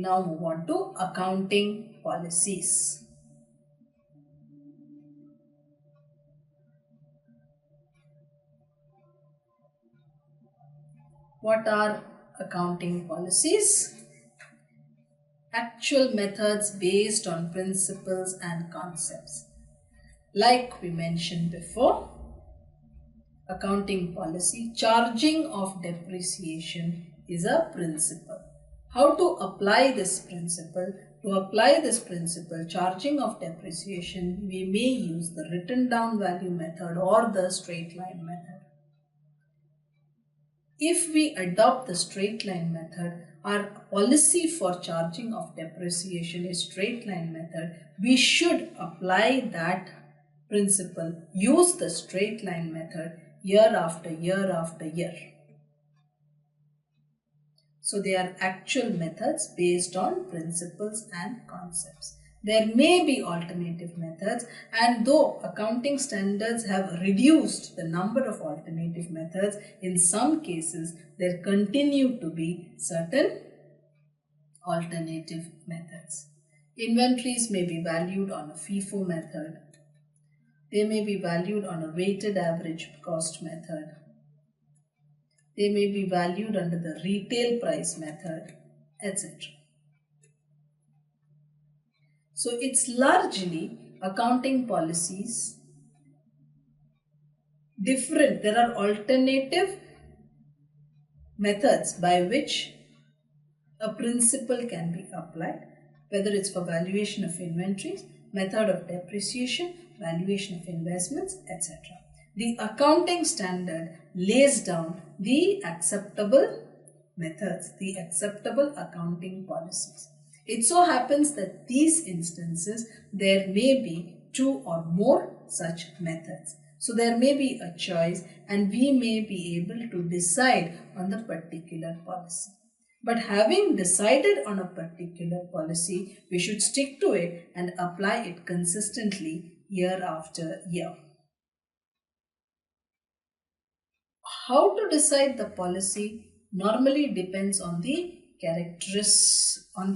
now move on to accounting policies. What are accounting policies? Actual methods based on principles and concepts. Like we mentioned before, accounting policy, charging of depreciation is a principle. How to apply this principle? To apply this principle, charging of depreciation, we may use the written down value method or the straight line method. If we adopt the straight line method, our policy for charging of depreciation is straight line method. We should apply that principle, use the straight line method year after year after year. So they are actual methods based on principles and concepts. There may be alternative methods, and though accounting standards have reduced the number of alternative methods, in some cases there continue to be certain alternative methods. Inventories may be valued on a FIFO method. They may be valued on a weighted average cost method. They may be valued under the retail price method, etc. So it's largely accounting policies different. There are alternative methods by which a principle can be applied, whether it's for valuation of inventories, method of depreciation, valuation of investments, etc. The accounting standard lays down the acceptable methods, the acceptable accounting policies. It so happens that these instances there may be two or more such methods. So there may be a choice and we may be able to decide on the particular policy. But having decided on a particular policy, we should stick to it and apply it consistently year after year. How to decide the policy normally depends on the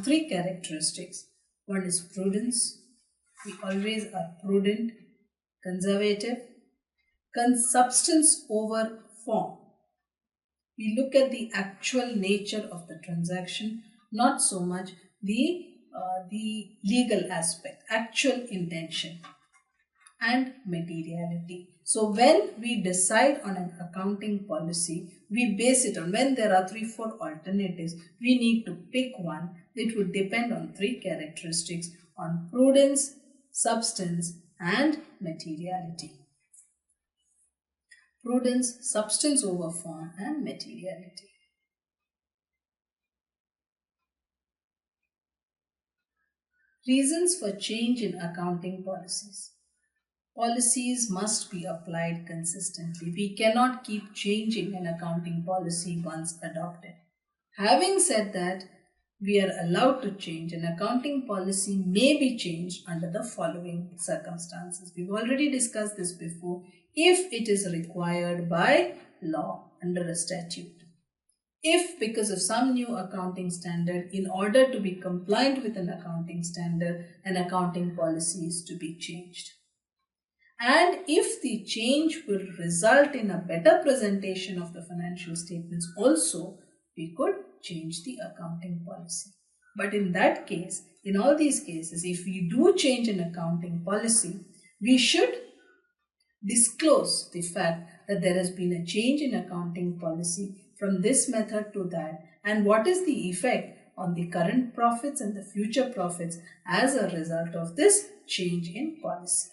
three characteristics. One is prudence. We always are prudent, conservative, substance over form. We look at the actual nature of the transaction, not so much the legal aspect, actual intention and materiality. So when we decide on an accounting policy, we base it on, when there are 3-4 alternatives, we need to pick one. It would depend on three characteristics, on prudence, substance and materiality. Prudence, substance over form and materiality. Reasons for change in accounting policies. Policies must be applied consistently. We cannot keep changing an accounting policy once adopted. Having said that, we are allowed to change. An accounting policy may be changed under the following circumstances. We've already discussed this before. If it is required by law under a statute. If because of some new accounting standard, in order to be compliant with an accounting standard, an accounting policy is to be changed. And if the change will result in a better presentation of the financial statements also, we could change the accounting policy. But in that case, in all these cases, if we do change an accounting policy, we should disclose the fact that there has been a change in accounting policy from this method to that, and what is the effect on the current profits and the future profits as a result of this change in policy.